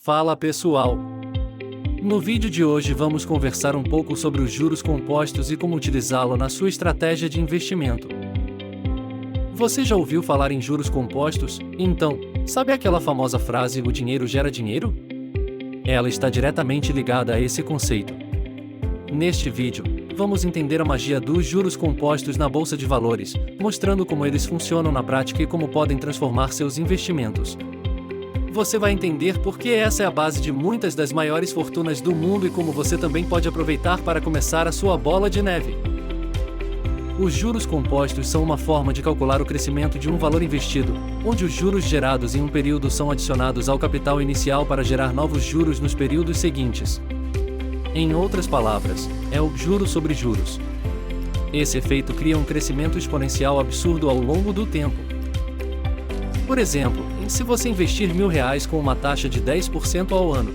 Fala pessoal! No vídeo de hoje vamos conversar um pouco sobre os juros compostos e como utilizá-lo na sua estratégia de investimento. Você já ouviu falar em juros compostos? Então, sabe aquela famosa frase "o dinheiro gera dinheiro"? Ela está diretamente ligada a esse conceito. Neste vídeo, vamos entender a magia dos juros compostos na bolsa de valores, mostrando como eles funcionam na prática e como podem transformar seus investimentos. Você vai entender por que essa é a base de muitas das maiores fortunas do mundo e como você também pode aproveitar para começar a sua bola de neve. Os juros compostos são uma forma de calcular o crescimento de um valor investido, onde os juros gerados em um período são adicionados ao capital inicial para gerar novos juros nos períodos seguintes. Em outras palavras, é o juro sobre juros. Esse efeito cria um crescimento exponencial absurdo ao longo do tempo. Por exemplo, se você investir R$1.000 com uma taxa de 10% ao ano,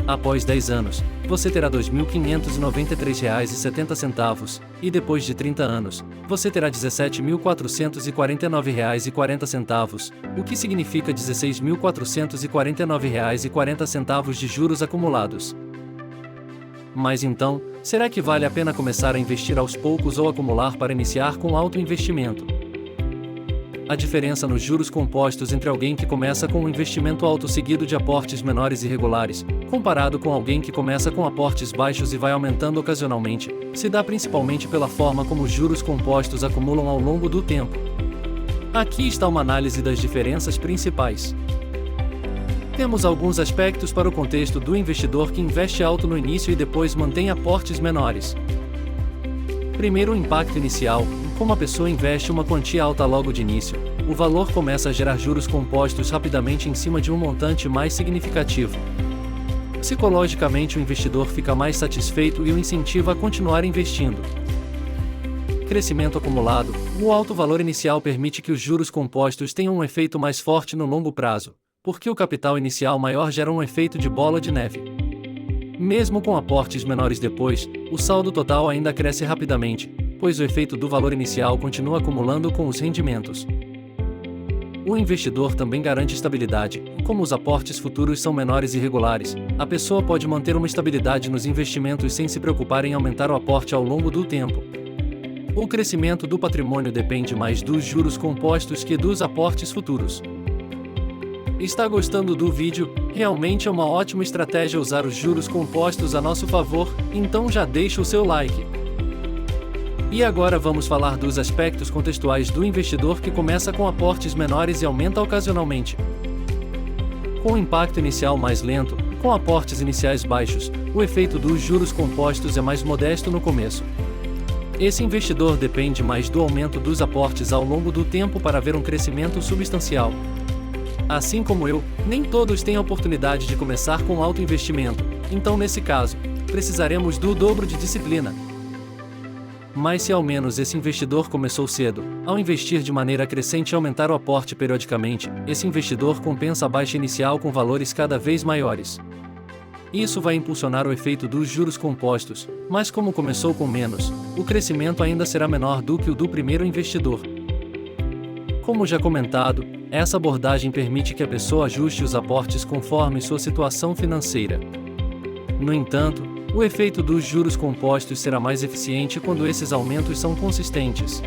após 10 anos, você terá R$ 2.593,70 e depois de 30 anos, você terá R$ 17.449,40, o que significa R$ 16.449,40 de juros acumulados. Mas então, será que vale a pena começar a investir aos poucos ou acumular para iniciar com alto investimento? A diferença nos juros compostos entre alguém que começa com um investimento alto seguido de aportes menores e regulares, comparado com alguém que começa com aportes baixos e vai aumentando ocasionalmente, se dá principalmente pela forma como os juros compostos acumulam ao longo do tempo. Aqui está uma análise das diferenças principais. Temos alguns aspectos para o contexto do investidor que investe alto no início e depois mantém aportes menores. Primeiro, o impacto inicial. Como a pessoa investe uma quantia alta logo de início, o valor começa a gerar juros compostos rapidamente em cima de um montante mais significativo. Psicologicamente, o investidor fica mais satisfeito e o incentiva a continuar investindo. Crescimento acumulado. O alto valor inicial permite que os juros compostos tenham um efeito mais forte no longo prazo, porque o capital inicial maior gera um efeito de bola de neve. Mesmo com aportes menores depois, o saldo total ainda cresce rapidamente, pois o efeito do valor inicial continua acumulando com os rendimentos. O investidor também garante estabilidade. Como os aportes futuros são menores e regulares, a pessoa pode manter uma estabilidade nos investimentos sem se preocupar em aumentar o aporte ao longo do tempo. O crescimento do patrimônio depende mais dos juros compostos que dos aportes futuros. Está gostando do vídeo? Realmente é uma ótima estratégia usar os juros compostos a nosso favor, então já deixa o seu like. E agora vamos falar dos aspectos contextuais do investidor que começa com aportes menores e aumenta ocasionalmente. Com o impacto inicial mais lento, com aportes iniciais baixos, o efeito dos juros compostos é mais modesto no começo. Esse investidor depende mais do aumento dos aportes ao longo do tempo para ver um crescimento substancial. Assim como eu, nem todos têm a oportunidade de começar com alto investimento, então nesse caso, precisaremos do dobro de disciplina. Mas se ao menos esse investidor começou cedo, ao investir de maneira crescente e aumentar o aporte periodicamente, esse investidor compensa a baixa inicial com valores cada vez maiores. Isso vai impulsionar o efeito dos juros compostos, mas como começou com menos, o crescimento ainda será menor do que o do primeiro investidor. Como já comentado, essa abordagem permite que a pessoa ajuste os aportes conforme sua situação financeira. No entanto, o efeito dos juros compostos será mais eficiente quando esses aumentos são consistentes.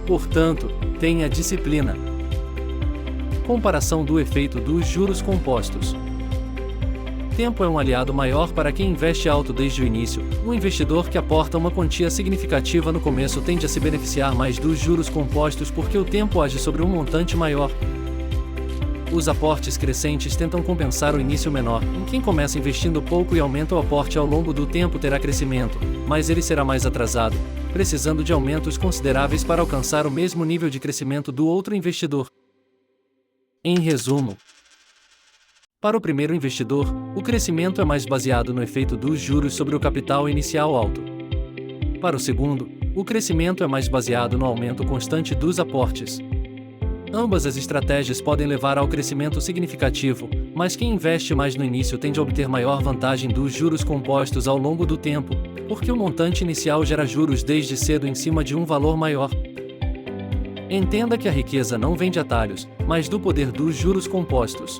Portanto, tenha disciplina. Comparação do efeito dos juros compostos. Tempo é um aliado maior para quem investe alto desde o início. Um investidor que aporta uma quantia significativa no começo tende a se beneficiar mais dos juros compostos porque o tempo age sobre um montante maior. Os aportes crescentes tentam compensar o início menor. Quem começa investindo pouco e aumenta o aporte ao longo do tempo terá crescimento, mas ele será mais atrasado, precisando de aumentos consideráveis para alcançar o mesmo nível de crescimento do outro investidor. Em resumo, para o primeiro investidor, o crescimento é mais baseado no efeito dos juros sobre o capital inicial alto. Para o segundo, o crescimento é mais baseado no aumento constante dos aportes. Ambas as estratégias podem levar ao crescimento significativo, mas quem investe mais no início tende a obter maior vantagem dos juros compostos ao longo do tempo, porque o montante inicial gera juros desde cedo em cima de um valor maior. Entenda que a riqueza não vem de atalhos, mas do poder dos juros compostos.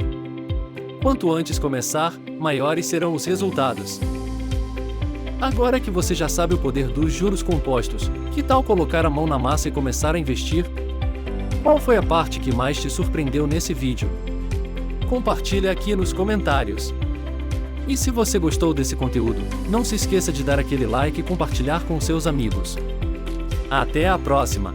Quanto antes começar, maiores serão os resultados. Agora que você já sabe o poder dos juros compostos, que tal colocar a mão na massa e começar a investir? Qual foi a parte que mais te surpreendeu nesse vídeo? Compartilhe aqui nos comentários. E se você gostou desse conteúdo, não se esqueça de dar aquele like e compartilhar com seus amigos. Até a próxima!